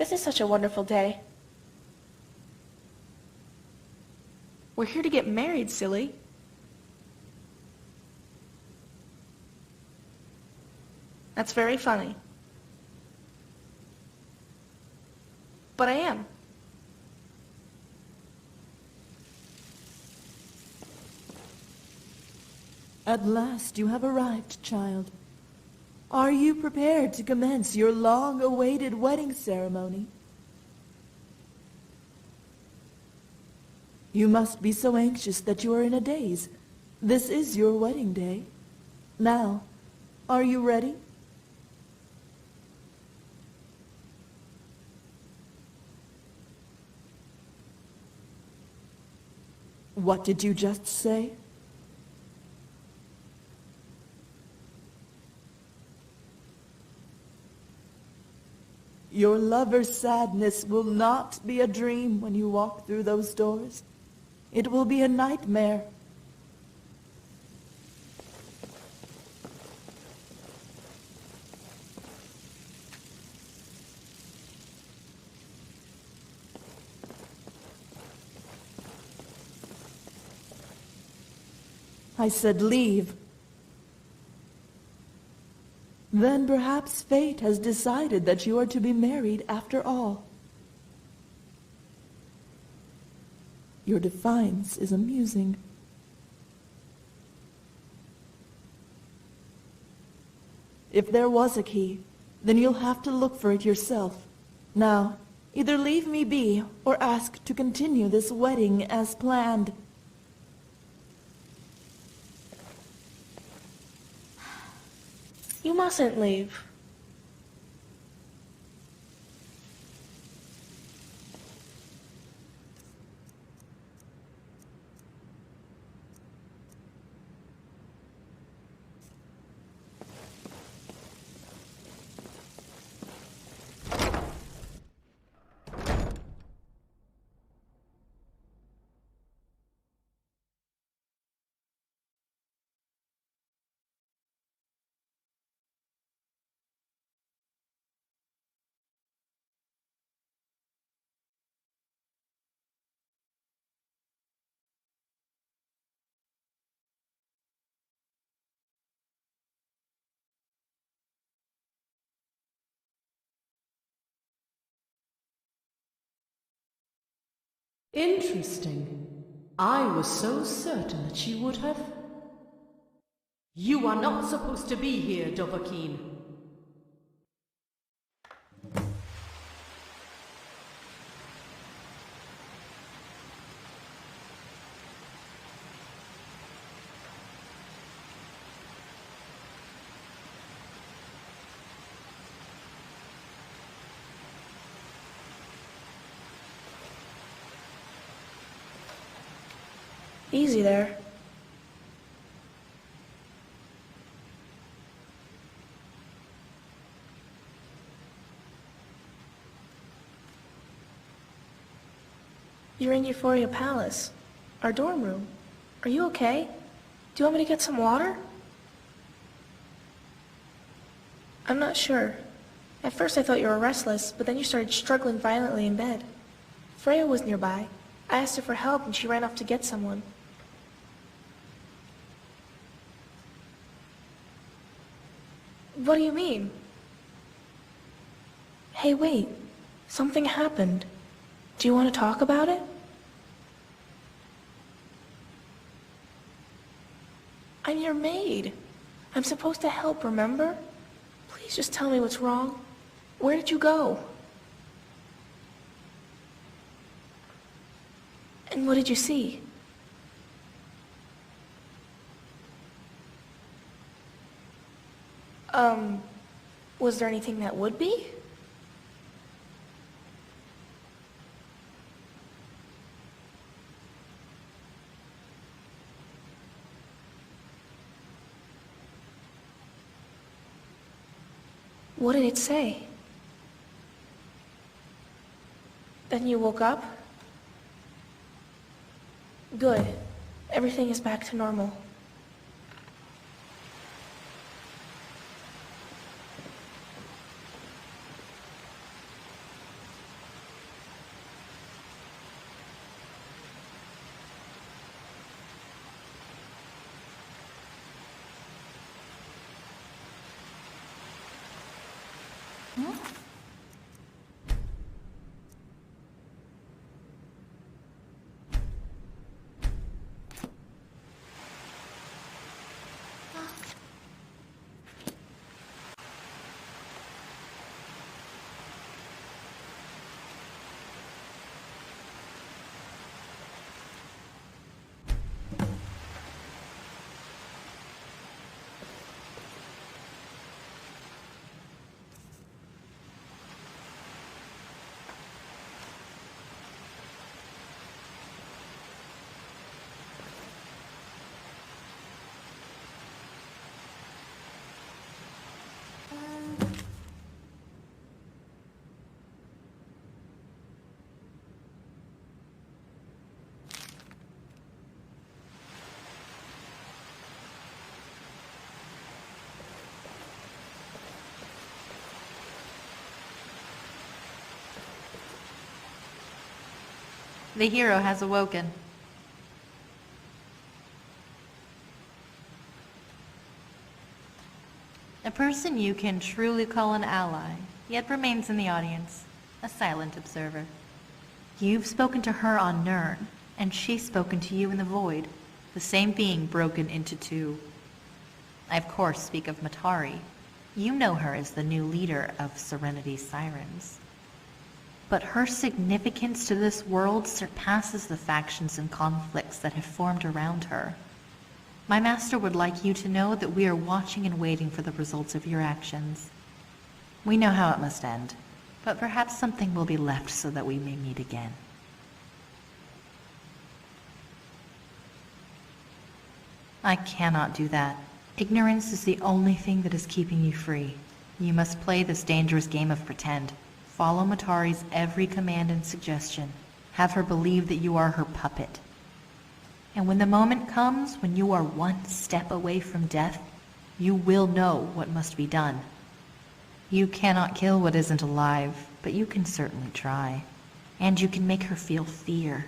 This is such a wonderful day. We're here to get married, silly. That's very funny. But I am. At last you have arrived, child. Are you prepared to commence your long-awaited wedding ceremony? You must be so anxious that you are in a daze. This is your wedding day. Now, are you ready? What did you just say? Your lover's sadness will not be a dream when you walk through those doors. It will be a nightmare. I said leave. Then perhaps fate has decided that you are to be married after all. Your defiance is amusing. If there was a key, then you'll have to look for it yourself. Now, either leave me be or ask to continue this wedding as planned. You mustn't leave. Interesting. I was so certain that she would have. You are not supposed to be here, Dovahkiin. Easy there. You're in Euphoria Palace, our dorm room. Are you okay? Do you want me to get some water? I'm not sure. At first I thought you were restless, but then you started struggling violently in bed. Freya was nearby. I asked her for help and she ran off to get someone. What do you mean? Hey, wait. Something happened. Do you want to talk about it? I'm your maid. I'm supposed to help, remember? Please just tell me what's wrong. Where did you go? And what did you see? Was there anything that would be? What did it say? Then you woke up? Good. Everything is back to normal. The hero has awoken. A person you can truly call an ally, yet remains in the audience, a silent observer. You've spoken to her on Nirn, and she's spoken to you in the void, the same being broken into two. I of course speak of Matari. You know her as the new leader of Serenity's Sirens. But her significance to this world surpasses the factions and conflicts that have formed around her. My master would like you to know that we are watching and waiting for the results of your actions. We know how it must end, but perhaps something will be left so that we may meet again. I cannot do that. Ignorance is the only thing that is keeping you free. You must play this dangerous game of pretend. Follow Matari's every command and suggestion. Have her believe that you are her puppet. And when the moment comes when you are one step away from death, you will know what must be done. You cannot kill what isn't alive, but you can certainly try. And you can make her feel fear.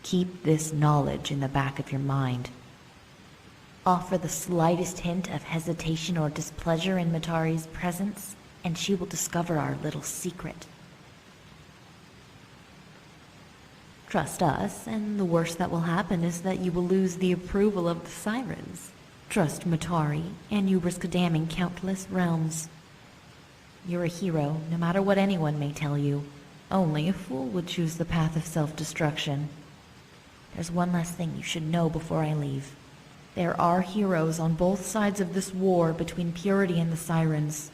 Keep this knowledge in the back of your mind. Offer the slightest hint of hesitation or displeasure in Matari's presence, and she will discover our little secret. Trust us, and the worst that will happen is that you will lose the approval of the Sirens. Trust Matari, and you risk damning countless realms. You're a hero, no matter what anyone may tell you. Only a fool would choose the path of self-destruction. There's one last thing you should know before I leave. There are heroes on both sides of this war between Purity and the Sirens.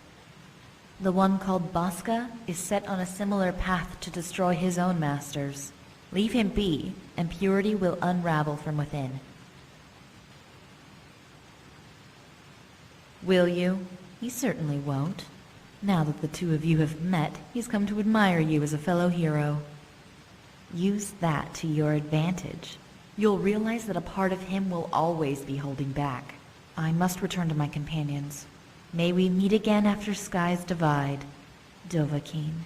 The one called Baska is set on a similar path to destroy his own masters. Leave him be, and Purity will unravel from within. Will you? He certainly won't. Now that the two of you have met, he's come to admire you as a fellow hero. Use that to your advantage. You'll realize that a part of him will always be holding back. I must return to my companions. May we meet again after skies divide, Dovahkiin.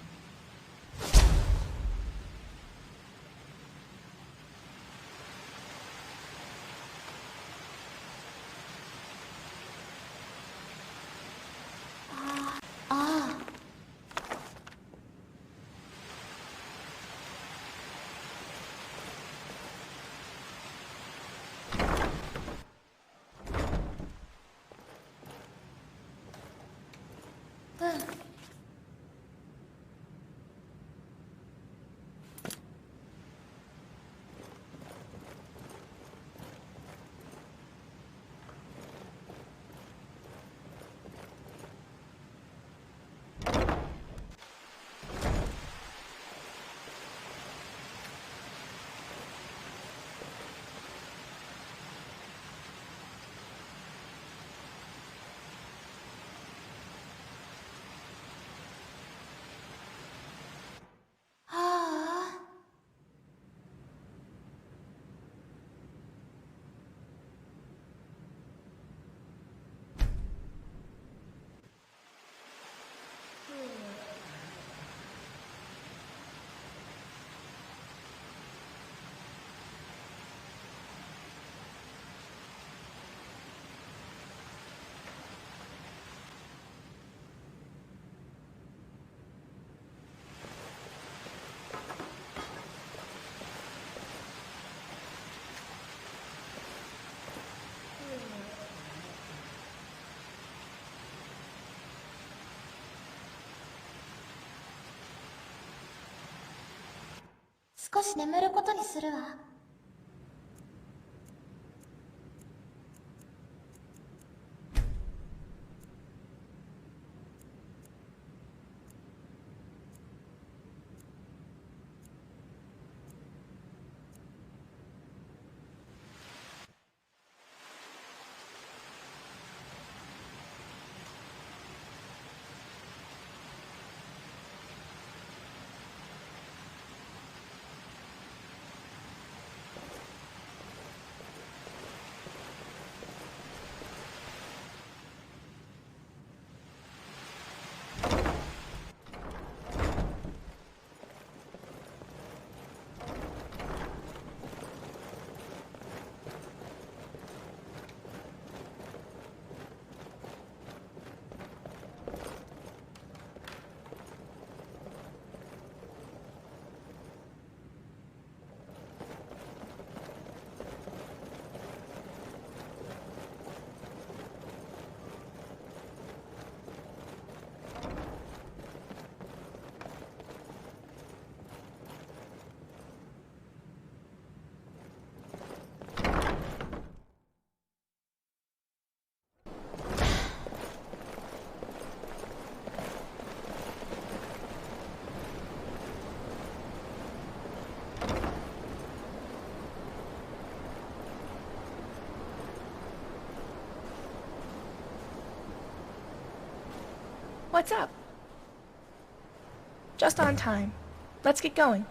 少し眠ることにするわ。What's up? Just on time. Let's get going.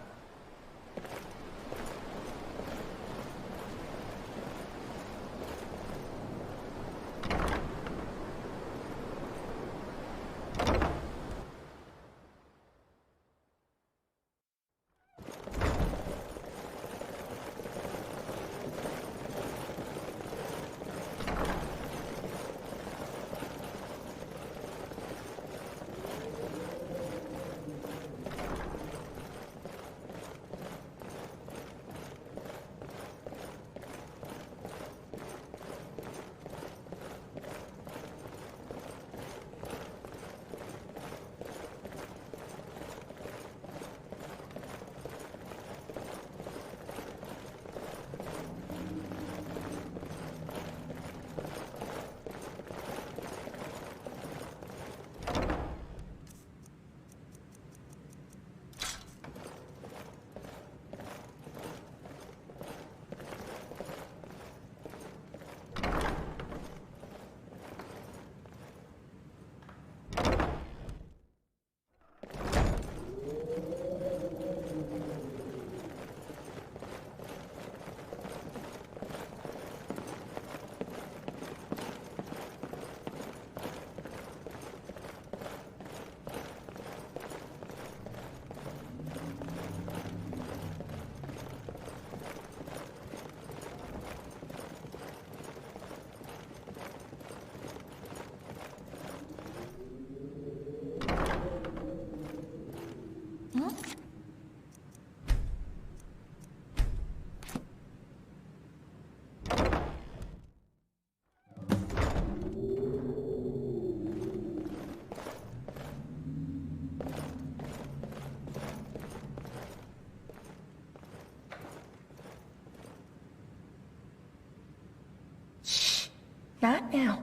Not now.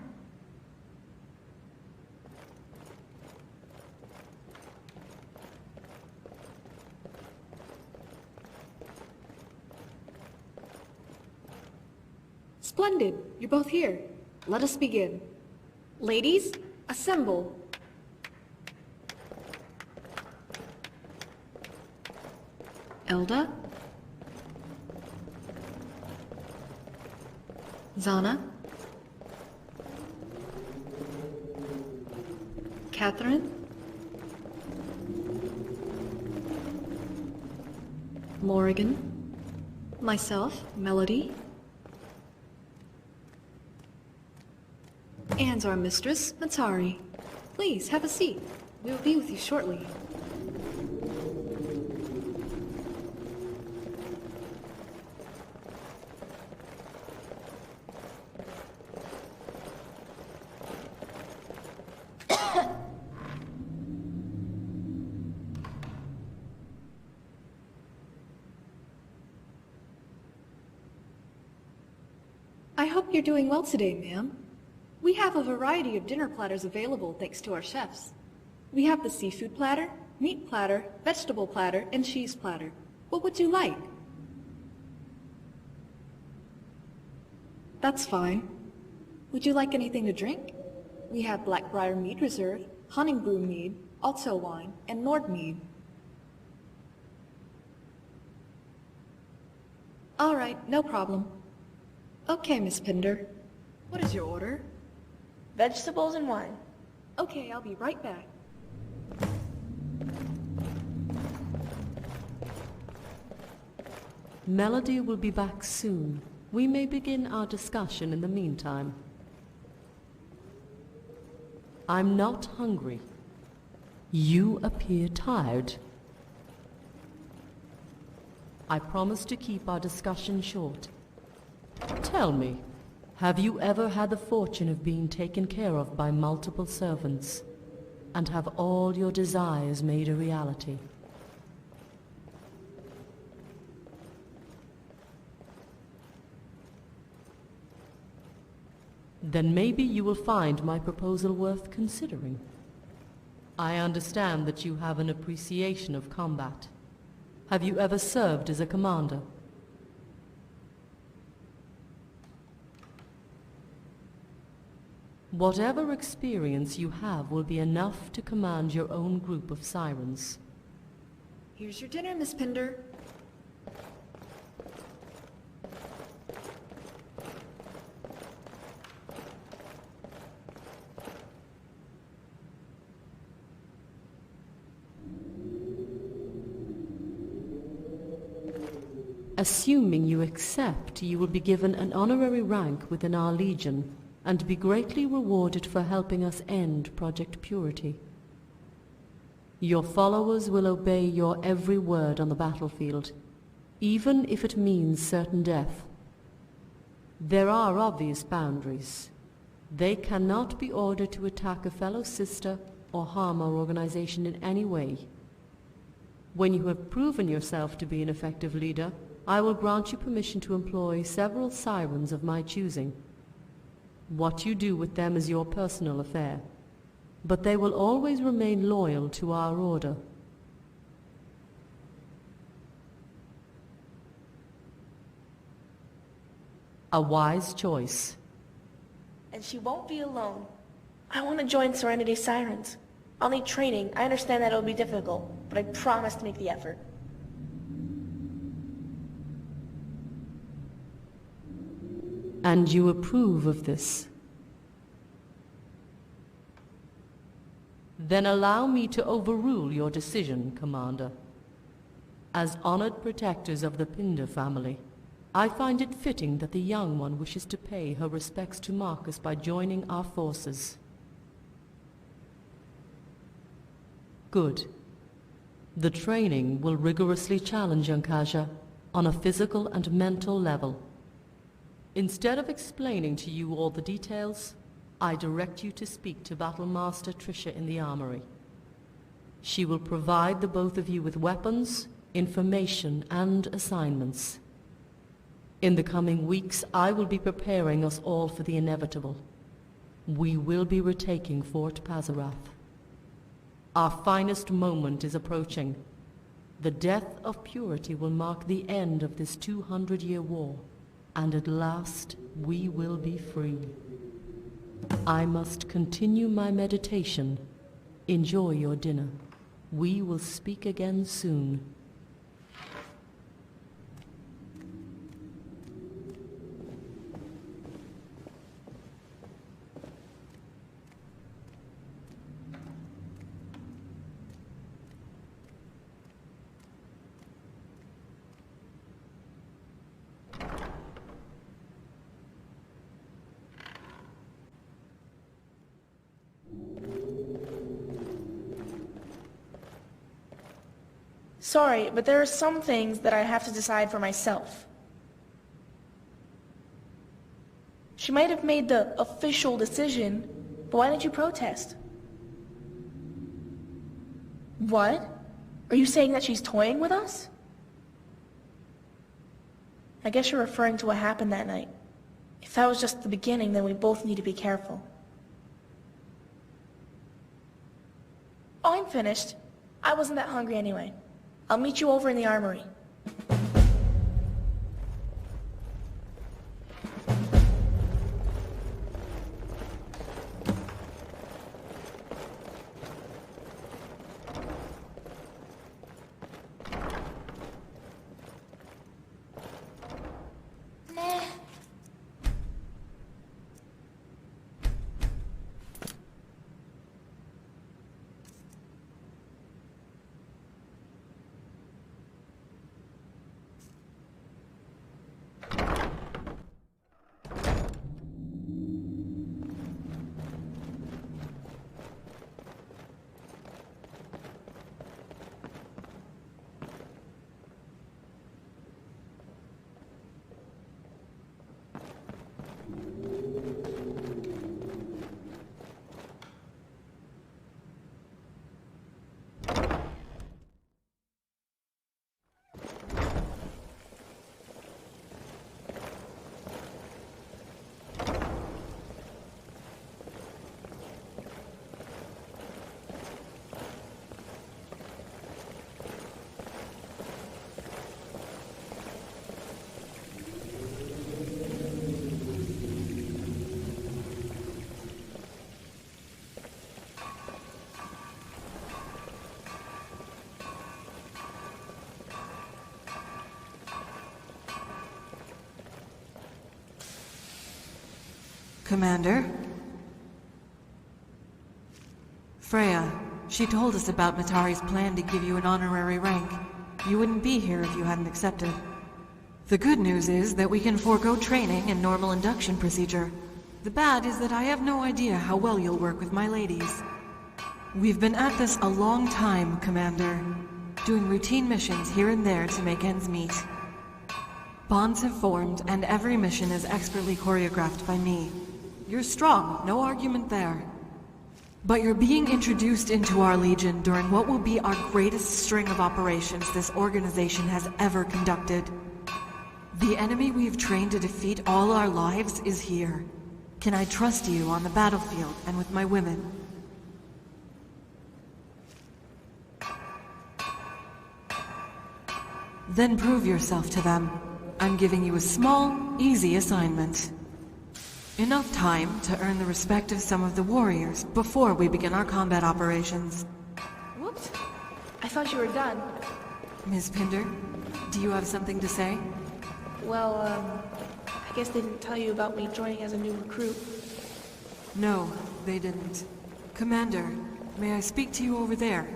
Splendid! You're both here. Let us begin. Ladies, assemble. Elda? Zana? Catherine? Morrigan? Myself, Melody? And our mistress, Matari. Please, have a seat. We will be with you shortly. hope you're doing well today, ma'am. We have a variety of dinner platters available thanks to our chefs. We have the seafood platter, meat platter, vegetable platter, and cheese platter. What would you like? That's fine. Would you like anything to drink? We have Blackbriar Mead Reserve, Honningbrew Mead, Alto Wine, and Nord Mead. All right, no problem. Okay, Miss Pinder. What is your order? Vegetables and wine. Okay, I'll be right back. Melody will be back soon. We may begin our discussion in the meantime. I'm not hungry. You appear tired. I promise to keep our discussion short. Tell me, have you ever had the fortune of being taken care of by multiple servants, and have all your desires made a reality? Then maybe you will find my proposal worth considering. I understand that you have an appreciation of combat. Have you ever served as a commander? Whatever experience you have will be enough to command your own group of sirens. Here's your dinner, Miss Pinder. Assuming you accept, you will be given an honorary rank within our legion and be greatly rewarded for helping us end Project Purity. Your followers will obey your every word on the battlefield, even if it means certain death. There are obvious boundaries. They cannot be ordered to attack a fellow sister or harm our organization in any way. When you have proven yourself to be an effective leader, I will grant you permission to employ several sirens of my choosing. What you do with them is your personal affair, but they will always remain loyal to our order. A wise choice. And she won't be alone. I want to join Serenity Sirens. I'll need training. I understand that it'll be difficult, but I promise to make the effort. And you approve of this? Then allow me to overrule your decision, Commander. As honored protectors of the Pinder family, I find it fitting that the young one wishes to pay her respects to Marcus by joining our forces. Good. The training will rigorously challenge young Kaja on a physical and mental level. Instead of explaining to you all the details, I direct you to speak to Battlemaster Trisha in the armory. She will provide the both of you with weapons, information, and assignments. In the coming weeks, I will be preparing us all for the inevitable. We will be retaking Fort Pazarath. Our finest moment is approaching. The death of Purity will mark the end of this 200-year war. And at last, we will be free. I must continue my meditation. Enjoy your dinner. We will speak again soon. Sorry, but there are some things that I have to decide for myself. She might have made the official decision, but why didn't you protest? What? Are you saying that she's toying with us? I guess you're referring to what happened that night. If that was just the beginning, then we both need to be careful. Oh, I'm finished. I wasn't that hungry anyway. I'll meet you over in the armory. Meh. Commander? Freya, she told us about Matari's plan to give you an honorary rank. You wouldn't be here if you hadn't accepted. The good news is that we can forego training and normal induction procedure. The bad is that I have no idea how well you'll work with my ladies. We've been at this a long time, Commander, doing routine missions here and there to make ends meet. Bonds have formed, and every mission is expertly choreographed by me. You're strong, no argument there. But you're being introduced into our Legion during what will be our greatest string of operations this organization has ever conducted. The enemy we've trained to defeat all our lives is here. Can I trust you on the battlefield and with my women? Then prove yourself to them. I'm giving you a small, easy assignment. Enough time to earn the respect of some of the warriors before we begin our combat operations. Whoops. I thought you were done. Ms. Pinder, do you have something to say? Well, I guess they didn't tell you about me joining as a new recruit. No, they didn't. Commander, may I speak to you over there?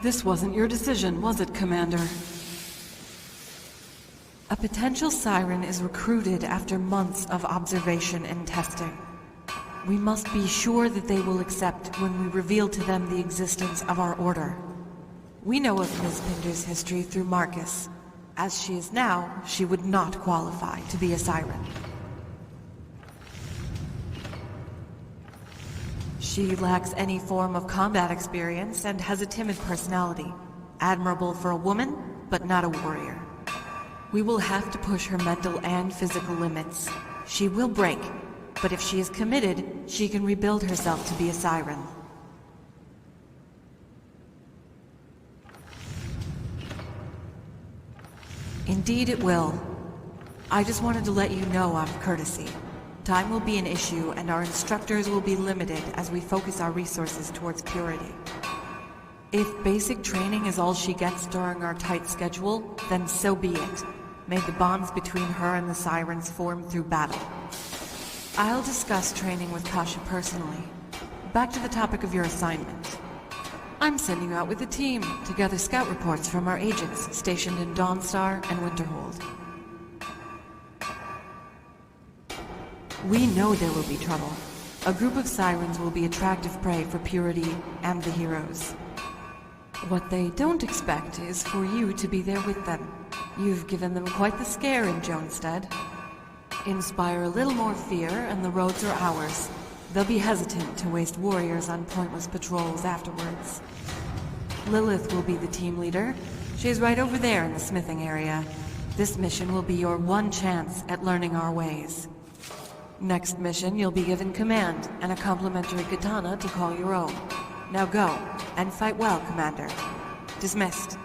This wasn't your decision, was it, Commander? A potential siren is recruited after months of observation and testing. We must be sure that they will accept when we reveal to them the existence of our order. We know of Ms. Pinder's history through Marcus. As she is now, she would not qualify to be a siren. She lacks any form of combat experience and has a timid personality. Admirable for a woman, but not a warrior. We will have to push her mental and physical limits. She will break, but if she is committed, she can rebuild herself to be a siren. Indeed it will. I just wanted to let you know out of courtesy. Time will be an issue, and our instructors will be limited as we focus our resources towards purity. If basic training is all she gets during our tight schedule, then so be it. May the bonds between her and the Sirens form through battle. I'll discuss training with Kasha personally. Back to the topic of your assignment. I'm sending you out with a team to gather scout reports from our agents stationed in Dawnstar and Winterhold. We know there will be trouble. A group of Sirens will be attractive prey for Purity and the heroes. What they don't expect is for you to be there with them. You've given them quite the scare in Jonestead. Inspire a little more fear and the roads are ours. They'll be hesitant to waste warriors on pointless patrols afterwards. Lilith will be the team leader. She's right over there in the smithing area. This mission will be your one chance at learning our ways. Next mission, you'll be given command and a complimentary katana to call your own. Now go, and fight well, Commander. Dismissed.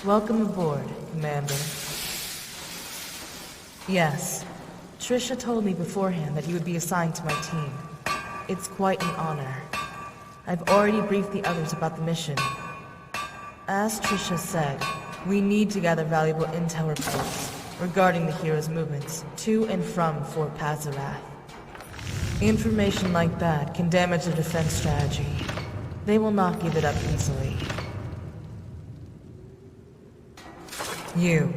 Welcome aboard, Commander. Yes, Trisha told me beforehand that you would be assigned to my team. It's quite an honor. I've already briefed the others about the mission. As Trisha said, we need to gather valuable intel reports regarding the hero's movements to and from Fort Pazarath. Information like that can damage their defense strategy. They will not give it up easily. You.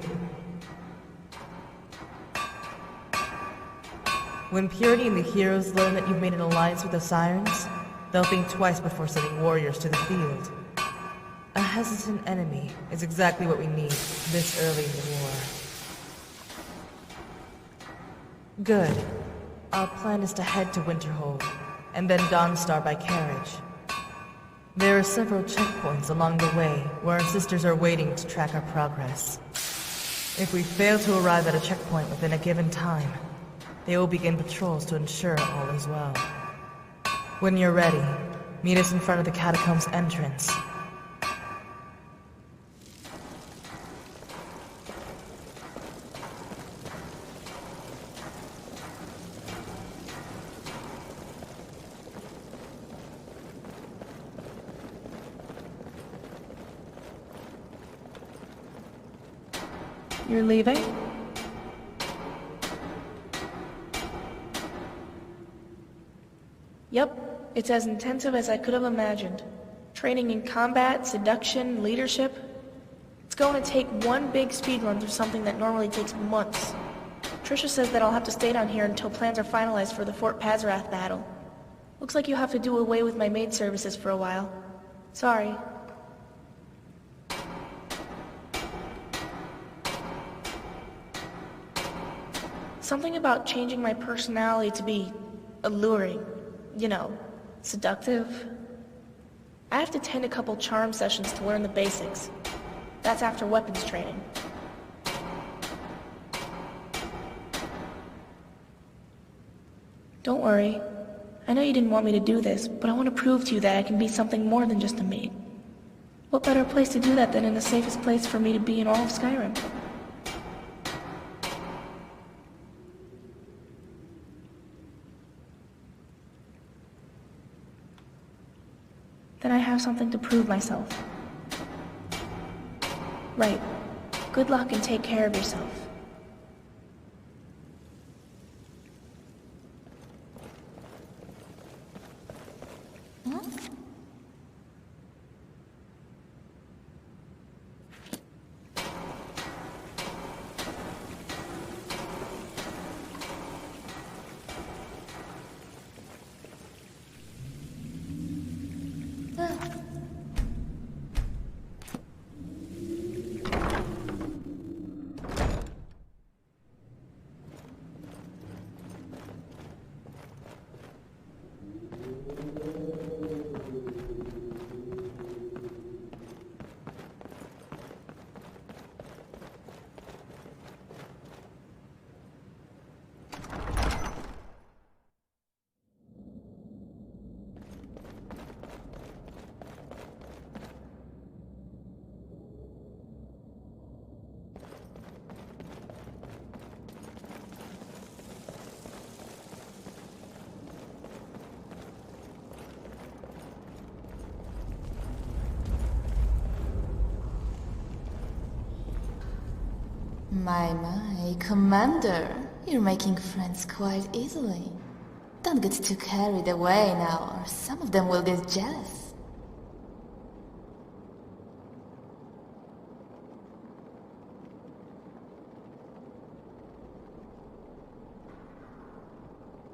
When Purity and the heroes learn that you've made an alliance with the Sirens, they'll think twice before sending warriors to the field. A hesitant enemy is exactly what we need this early in the war. Good. Our plan is to head to Winterhold, and then Dawnstar by carriage. There are several checkpoints along the way where our sisters are waiting to track our progress. If we fail to arrive at a checkpoint within a given time, they will begin patrols to ensure all is well. When you're ready, meet us in front of the catacombs entrance. You're leaving? Yep, it's as intensive as I could have imagined. Training in combat, seduction, leadership. It's going to take one big speed run through something that normally takes months. Trisha says that I'll have to stay down here until plans are finalized for the Fort Pazarath battle. Looks like you'll have to do away with my maid services for a while. Sorry. Something about changing my personality to be alluring, you know, seductive. I have to attend a couple charm sessions to learn the basics. That's after weapons training. Don't worry. I know you didn't want me to do this, but I want to prove to you that I can be something more than just a maid. What better place to do that than in the safest place for me to be in all of Skyrim? Then I have something to prove myself. Right. Good luck and take care of yourself. My, Commander. You're making friends quite easily. Don't get too carried away now, or some of them will get jealous.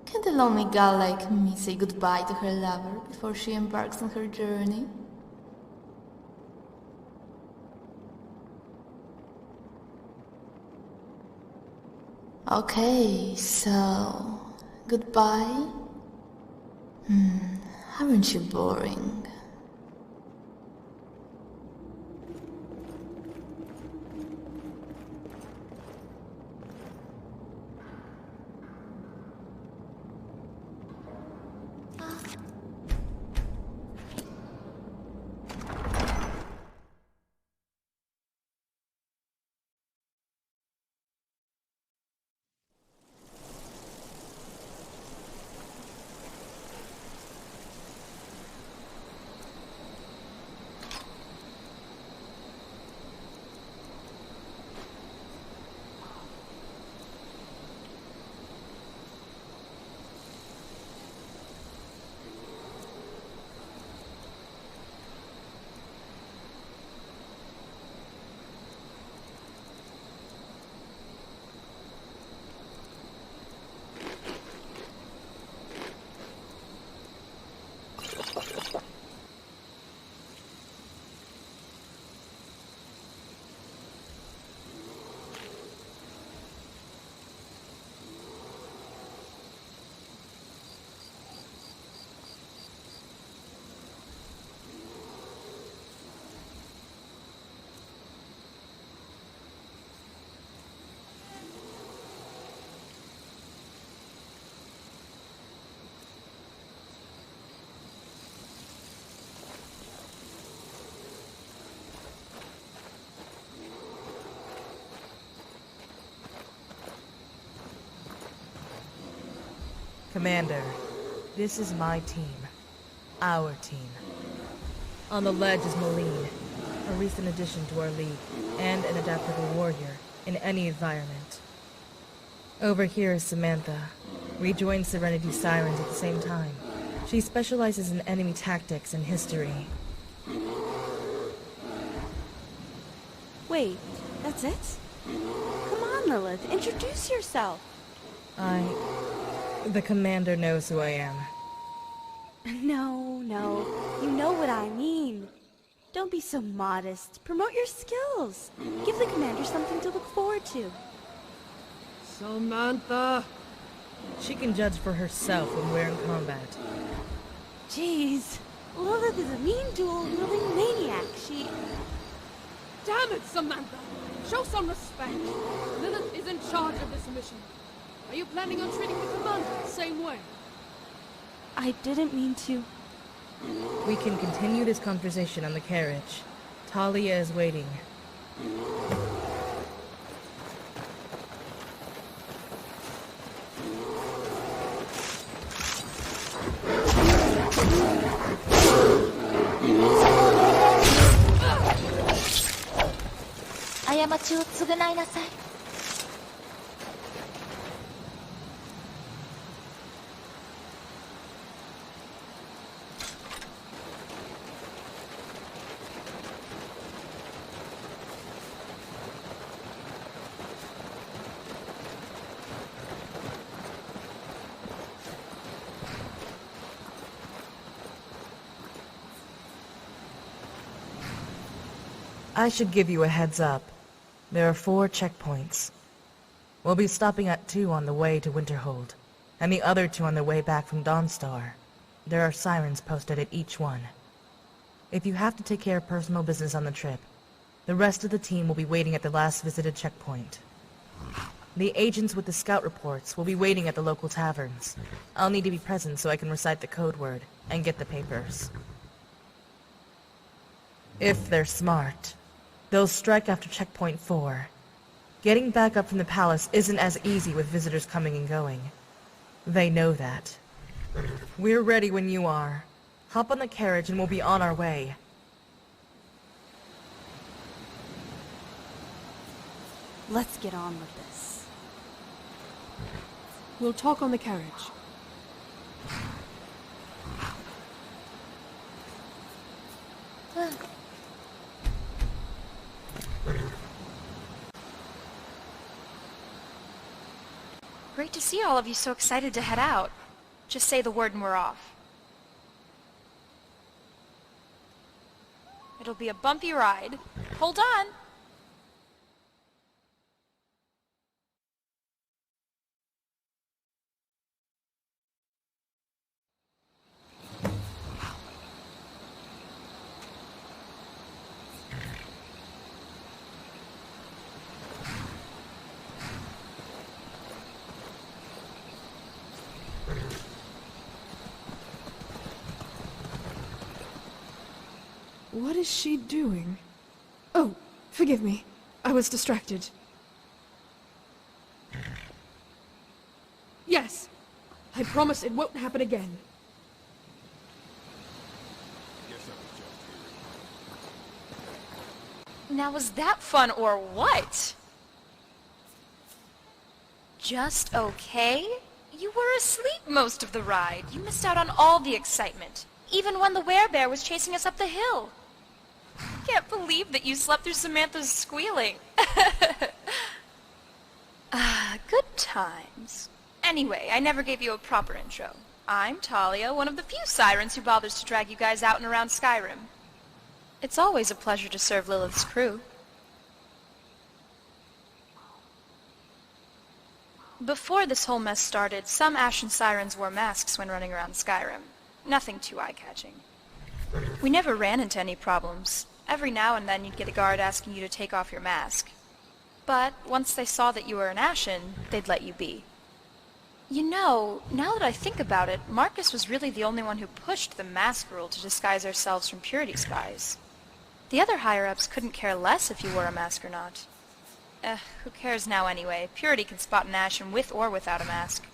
Can a lonely gal like me say goodbye to her lover before she embarks on her journey? Okay, so... goodbye? Aren't you boring? Commander, this is my team. Our team. On the ledge is Moline, a recent addition to our league, and an adaptable warrior in any environment. Over here is Samantha. We joined Serenity Sirens at the same time. She specializes in enemy tactics and history. Wait, that's it? Come on, Lilith, introduce yourself. The commander knows who I am. No, you know what I mean. Don't be so modest. Promote your skills. Give the commander something to look forward to. Samantha! She can judge for herself when we're in combat. Jeez, Lilith is a mean duel-wielding maniac. She... Damn it, Samantha! Show some respect! Lilith is in charge of this mission. Are you planning on treating the commander the same way? I didn't mean to. We can continue this conversation on the carriage. Talia is waiting. I should give you a heads up. There are 4 checkpoints. We'll be stopping at 2 on the way to Winterhold, and the other 2 on the way back from Dawnstar. There are sirens posted at each one. If you have to take care of personal business on the trip, the rest of the team will be waiting at the last visited checkpoint. The agents with the scout reports will be waiting at the local taverns. I'll need to be present so I can recite the code word and get the papers. If they're smart, they'll strike after checkpoint 4. Getting back up from the palace isn't as easy with visitors coming and going. They know that. We're ready when you are. Hop on the carriage and we'll be on our way. Let's get on with this. We'll talk on the carriage. Great to see all of you so excited to head out. Just say the word and we're off. It'll be a bumpy ride. Hold on! What is she doing? Oh, forgive me. I was distracted. Yes! I promise it won't happen again. Now was that fun or what? Just okay? You were asleep most of the ride. You missed out on all the excitement. Even when the werebear was chasing us up the hill. Can't believe that you slept through Samantha's squealing. Good times. Anyway, I never gave you a proper intro. I'm Talia, one of the few sirens who bothers to drag you guys out and around Skyrim. It's always a pleasure to serve Lilith's crew. Before this whole mess started, some Ashen sirens wore masks when running around Skyrim. Nothing too eye-catching. We never ran into any problems. Every now and then you'd get a guard asking you to take off your mask. But once they saw that you were an Ashen, they'd let you be. You know, now that I think about it, Marcus was really the only one who pushed the mask rule to disguise ourselves from Purity spies. The other higher-ups couldn't care less if you wore a mask or not. Who cares now anyway? Purity can spot an Ashen with or without a mask.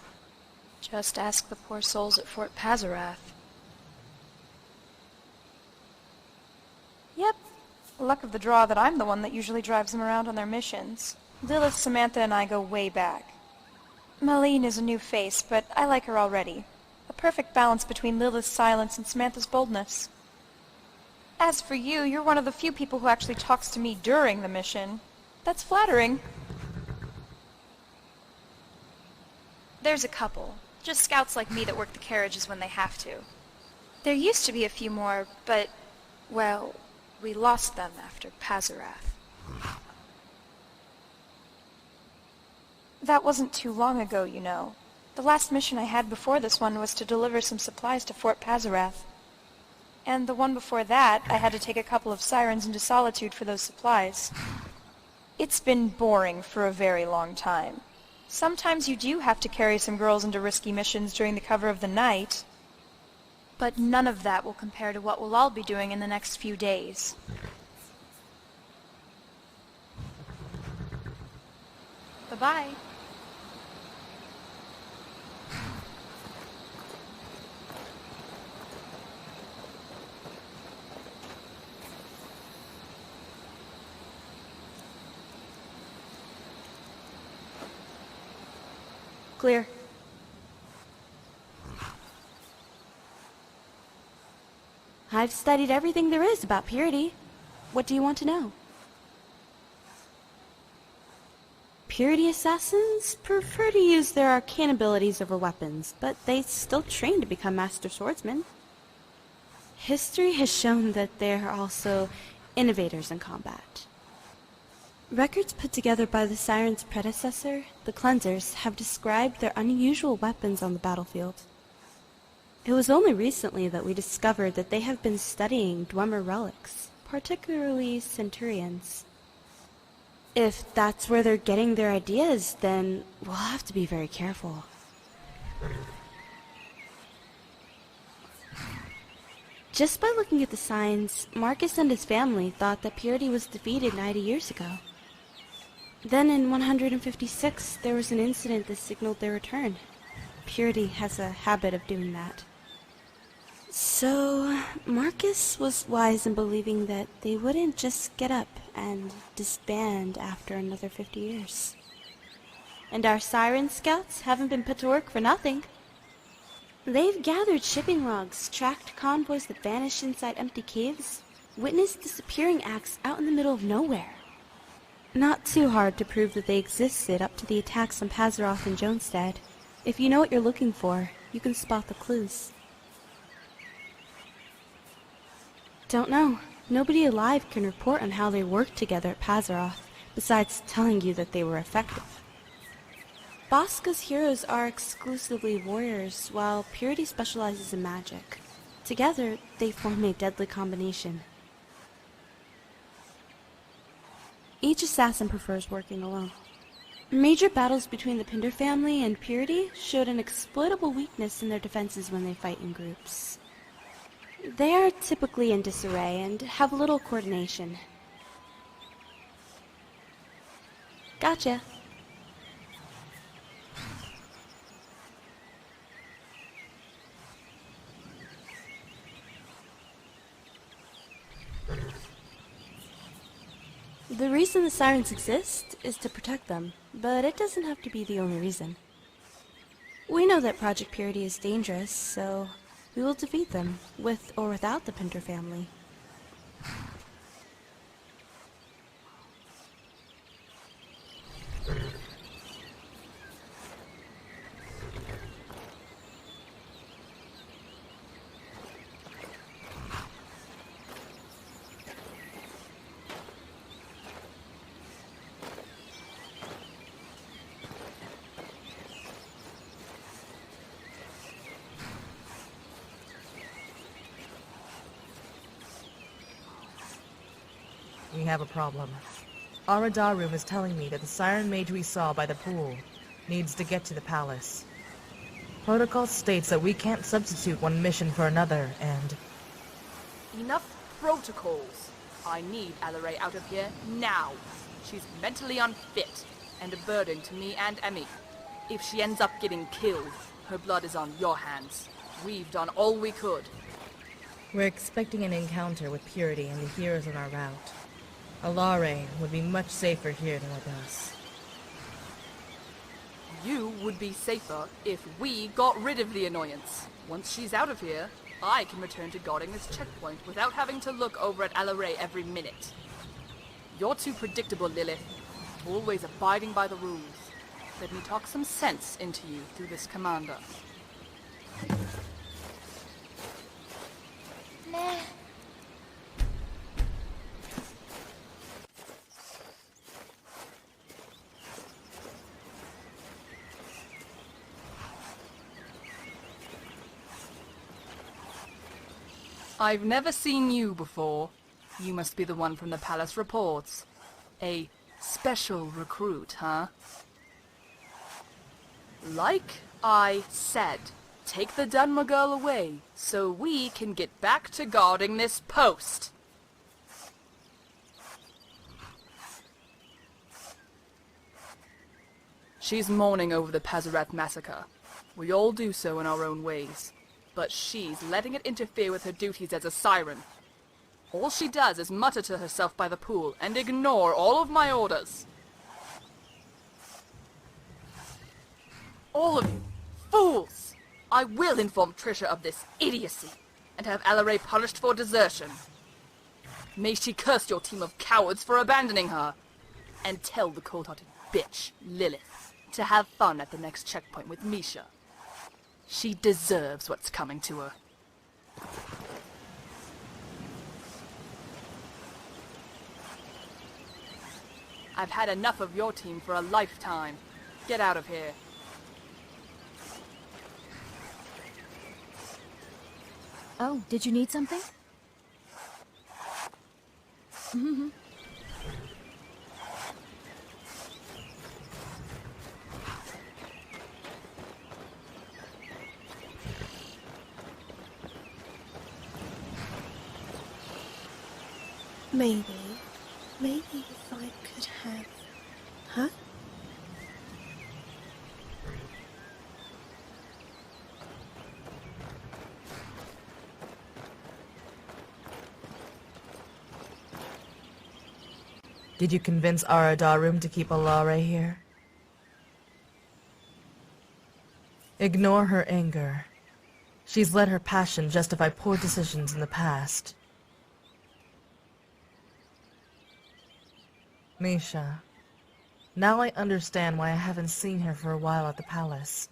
Just ask the poor souls at Fort Pazarath. Yep. Luck of the draw that I'm the one that usually drives them around on their missions. Lilith, Samantha, and I go way back. Malene is a new face, but I like her already. A perfect balance between Lilith's silence and Samantha's boldness. As for you, you're one of the few people who actually talks to me during the mission. That's flattering. There's a couple. Just scouts like me that work the carriages when they have to. There used to be a few more, but, well, we lost them after Pazarath. That wasn't too long ago, you know. The last mission I had before this one was to deliver some supplies to Fort Pazarath. And the one before that, I had to take a couple of sirens into Solitude for those supplies. It's been boring for a very long time. Sometimes you do have to carry some girls into risky missions during the cover of the night. But none of that will compare to what we'll all be doing in the next few days. Bye-bye. Clear. I've studied everything there is about Purity. What do you want to know? Purity assassins prefer to use their arcane abilities over weapons, but they still train to become master swordsmen. History has shown that they are also innovators in combat. Records put together by the Siren's predecessor, the Cleansers, have described their unusual weapons on the battlefield. It was only recently that we discovered that they have been studying Dwemer relics, particularly Centurions. If that's where they're getting their ideas, then we'll have to be very careful. Just by looking at the signs, Marcus and his family thought that Purity was defeated 90 years ago. Then in 156, there was an incident that signaled their return. Purity has a habit of doing that. So, Marcus was wise in believing that they wouldn't just get up and disband after another 50 years. And our Siren Scouts haven't been put to work for nothing. They've gathered shipping logs, tracked convoys that vanished inside empty caves, witnessed disappearing acts out in the middle of nowhere. Not too hard to prove that they existed up to the attacks on Pazaroth and Jonestead. If you know what you're looking for, you can spot the clues. Don't know. Nobody alive can report on how they worked together at Pazaroth, besides telling you that they were effective. Bosca's heroes are exclusively warriors, while Purity specializes in magic. Together, they form a deadly combination. Each assassin prefers working alone. Major battles between the Pinder family and Purity showed an exploitable weakness in their defenses when they fight in groups. They are typically in disarray and have little coordination. Gotcha. The reason the sirens exist is to protect them, but it doesn't have to be the only reason. We know that Project Purity is dangerous, so we will defeat them, with or without the Pinter family. We have a problem. Aradarum is telling me that the Siren Mage we saw by the pool needs to get to the palace. Protocol states that we can't substitute one mission for another, and... Enough protocols. I need Alaray out of here now. She's mentally unfit and a burden to me and Emmy. If she ends up getting killed, her blood is on your hands. We've done all we could. We're expecting an encounter with Purity and the heroes on our route. Alare would be much safer here than with us. You would be safer if we got rid of the annoyance. Once she's out of here, I can return to guarding this checkpoint without having to look over at Alaray every minute. You're too predictable, Lilith. Always abiding by the rules. Let me talk some sense into you through this commander. Meh. I've never seen you before. You must be the one from the palace reports. A special recruit, huh? Like I said, take the Dunmer girl away, so we can get back to guarding this post. She's mourning over the Pazaroth massacre. We all do so in our own ways. But she's letting it interfere with her duties as a siren. All she does is mutter to herself by the pool and ignore all of my orders. All of you, fools! I will inform Trisha of this idiocy, and have Alaray punished for desertion. May she curse your team of cowards for abandoning her, and tell the cold-hearted bitch, Lilith, to have fun at the next checkpoint with Misha. She deserves what's coming to her. I've had enough of your team for a lifetime. Get out of here. Oh, did you need something? Maybe if I could have... Huh? Did you convince Aradarum to keep Alare here? Ignore her anger. She's let her passion justify poor decisions in the past. Misha. Now I understand why I haven't seen her for a while at the palace.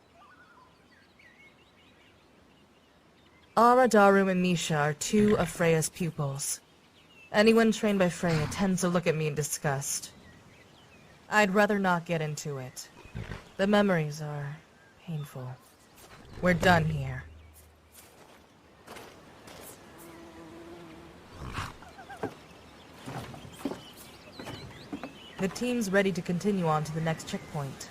Ara, Daru, and Misha are two of Freya's pupils. Anyone trained by Freya tends to look at me in disgust. I'd rather not get into it. The memories are painful. We're done here. The team's ready to continue on to the next checkpoint.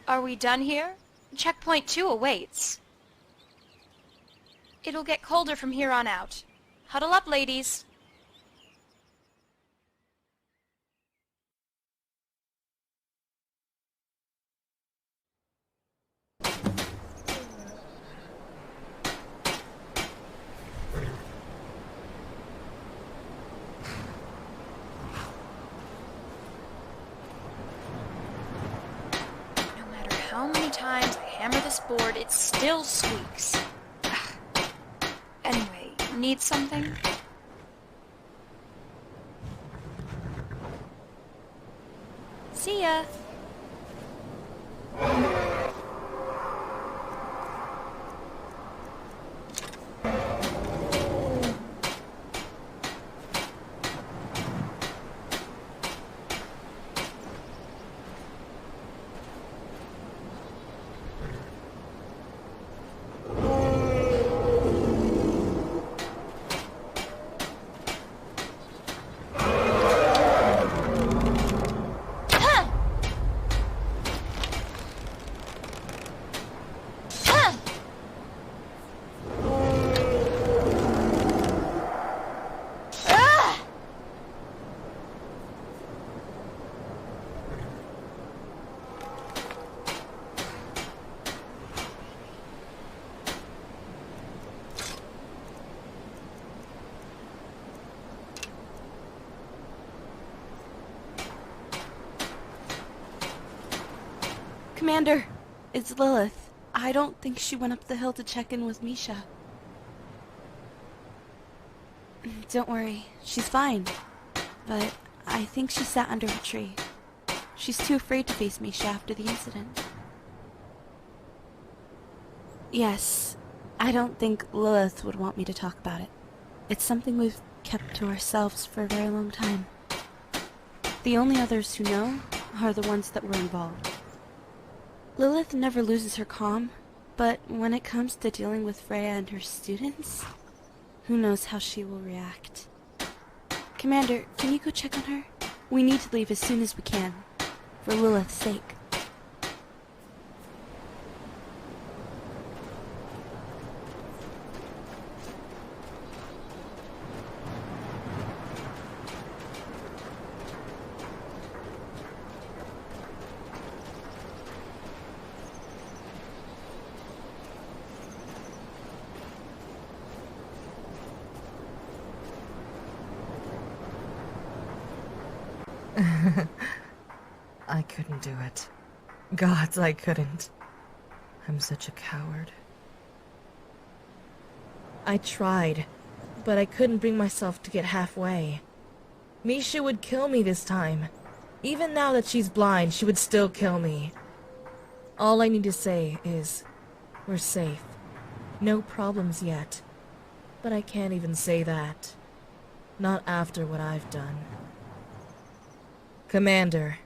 Are we done here? Checkpoint 2 awaits. It'll get colder from here on out. Huddle up, ladies. How many times I hammer this board, it still squeaks. Ugh. Anyway, need something? See ya. Commander, it's Lilith. I don't think she went up the hill to check in with Misha. Don't worry, she's fine. But I think she sat under a tree. She's too afraid to face Misha after the incident. Yes, I don't think Lilith would want me to talk about it. It's something we've kept to ourselves for a very long time. The only others who know are the ones that were involved. Lilith never loses her calm, but when it comes to dealing with Freya and her students, who knows how she will react. Commander, can you go check on her? We need to leave as soon as we can, for Lilith's sake. I couldn't do it. Gods, I couldn't. I'm such a coward. I tried, but I couldn't bring myself to get halfway. Misha would kill me this time. Even now that she's blind, she would still kill me. All I need to say is, we're safe. No problems yet. But I can't even say that. Not after what I've done. Commander,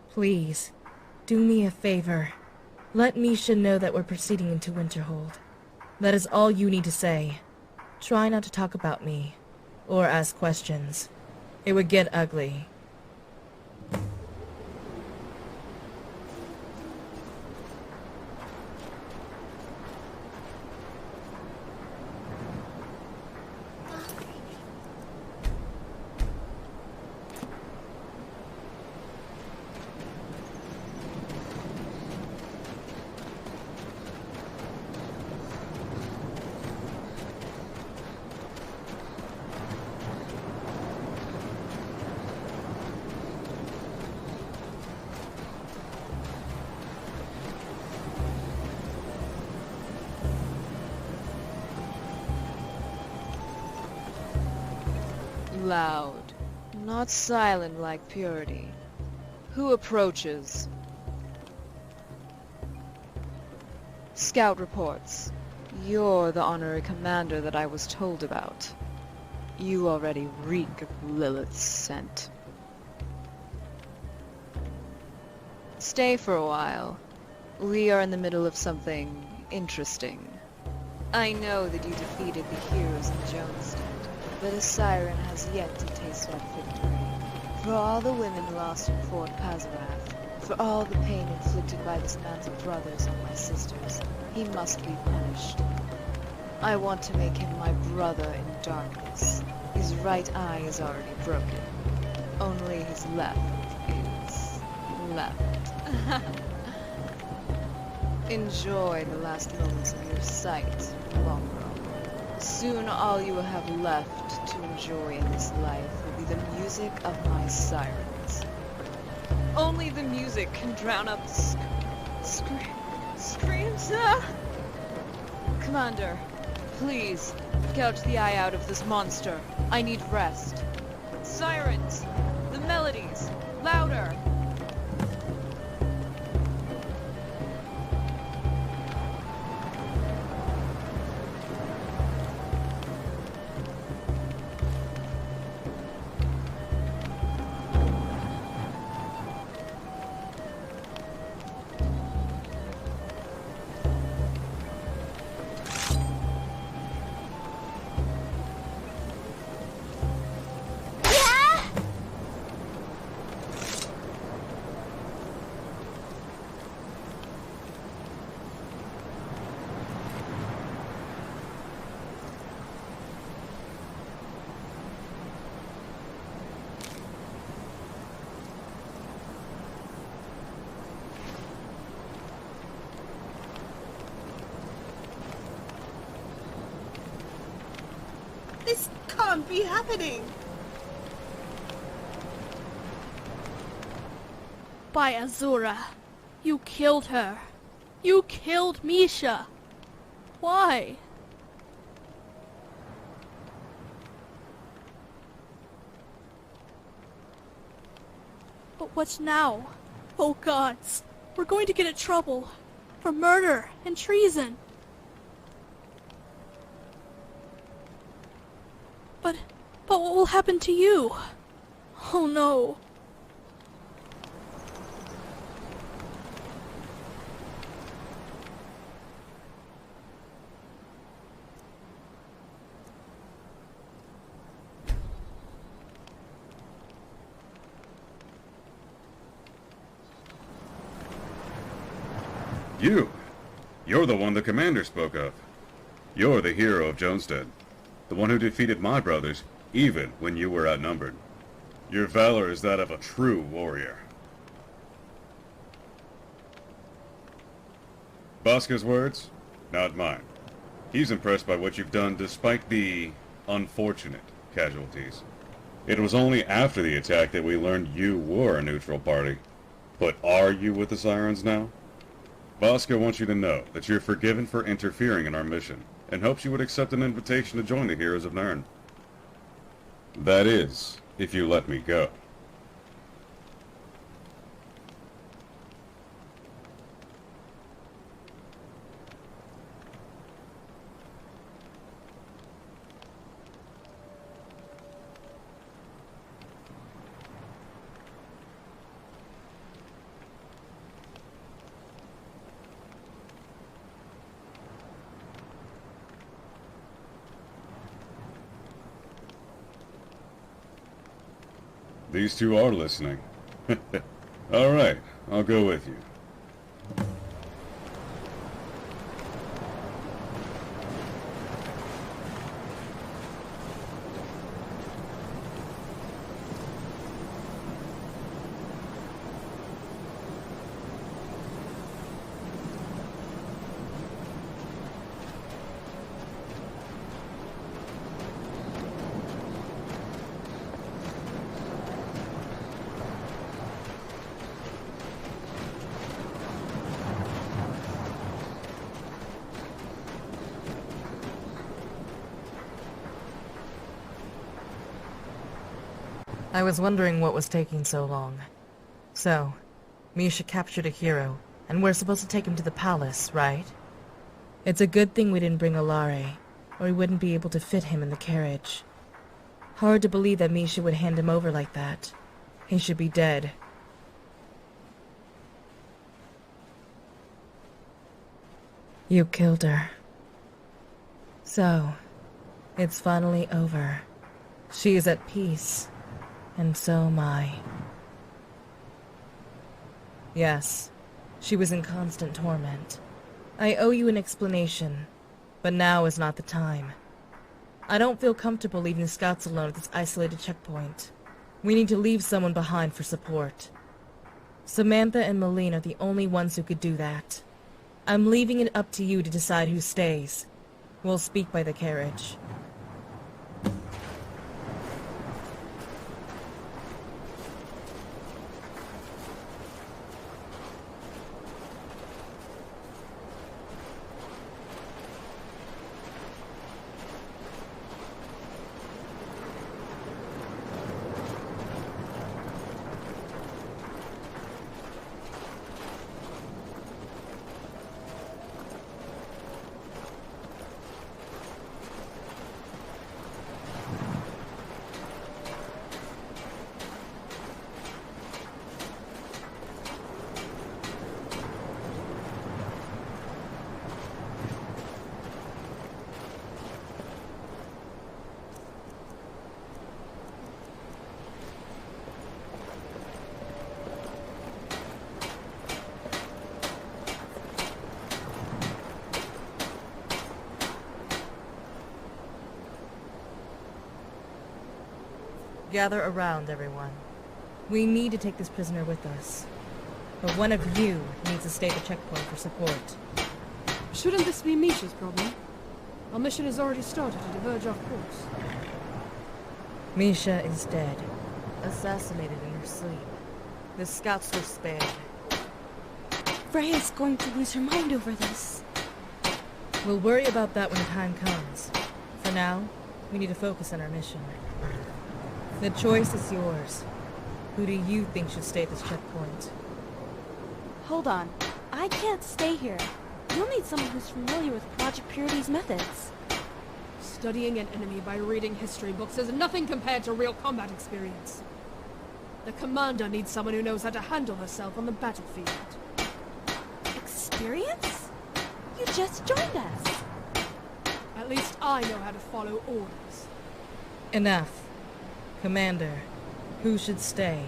please, do me a favor. Let Misha know that we're proceeding into Winterhold. That is all you need to say. Try not to talk about me, or ask questions. It would get ugly. Loud, not silent like Purity. Who approaches? Scout reports. You're the honorary commander that I was told about. You already reek of Lilith's scent. Stay for a while. We are in the middle of something interesting. I know that you defeated the heroes in Jonestead, but a siren has yet to taste that victory. For all the women lost in Fort Pazarath, for all the pain inflicted by this man's brothers on my sisters, he must be punished. I want to make him my brother in darkness. His right eye is already broken. Only his left is left. Enjoy the last moments of your sight, Longro. Soon all you will have left to enjoy in this life will be the music of my sirens. Only the music can drown out the screams. Commander, please, gouge the eye out of this monster. I need rest. Sirens! The melodies! Louder! This can't be happening! By Azura, you killed her. You killed Misha. Why? But what's now? Oh gods, we're going to get in trouble. For murder and treason. But what will happen to you? Oh no. You're the one the commander spoke of. You're the hero of Jonestead. The one who defeated my brothers, even when you were outnumbered. Your valor is that of a true warrior. Bosca's words, not mine. He's impressed by what you've done despite the unfortunate casualties. It was only after the attack that we learned you were a neutral party. But are you with the Sirens now? Bosca wants you to know that you're forgiven for interfering in our mission, and hopes you would accept an invitation to join the Heroes of Nirn. That is, if you let me go. These two are listening. All right, I'll go with you. I was wondering what was taking so long. So, Misha captured a hero, and we're supposed to take him to the palace, right? It's a good thing we didn't bring Alare, or we wouldn't be able to fit him in the carriage. Hard to believe that Misha would hand him over like that. He should be dead. You killed her. So, it's finally over. She is at peace, and so am I. Yes, she was in constant torment. I owe you an explanation, but now is not the time. I don't feel comfortable leaving the scouts alone at this isolated checkpoint. We need to leave someone behind for support. Samantha and Malene are the only ones who could do that. I'm leaving it up to you to decide who stays. We'll speak by the carriage. Gather around, everyone. We need to take this prisoner with us. But one of you needs to stay at the checkpoint for support. Shouldn't this be Misha's problem? Our mission has already started to diverge off course. Misha is dead. Assassinated in her sleep. The scouts were spared. Freya's going to lose her mind over this. We'll worry about that when the time comes. For now, we need to focus on our mission. The choice is yours. Who do you think should stay at this checkpoint? Hold on. I can't stay here. You'll need someone who's familiar with Project Purity's methods. Studying an enemy by reading history books is nothing compared to real combat experience. The commander needs someone who knows how to handle herself on the battlefield. Experience? You just joined us. At least I know how to follow orders. Enough. Commander, who should stay?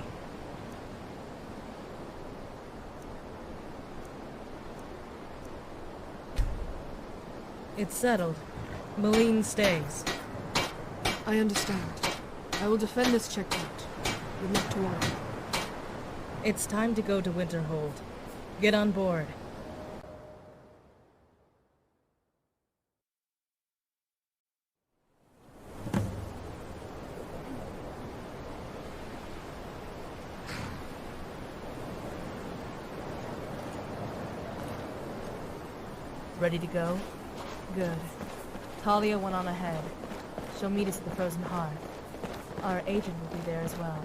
It's settled. Malene stays. I understand. I will defend this checkpoint. Good luck to all. It's time to go to Winterhold. Get on board. Ready to go? Good. Talia went on ahead. She'll meet us at the Frozen Hearth. Our agent will be there as well.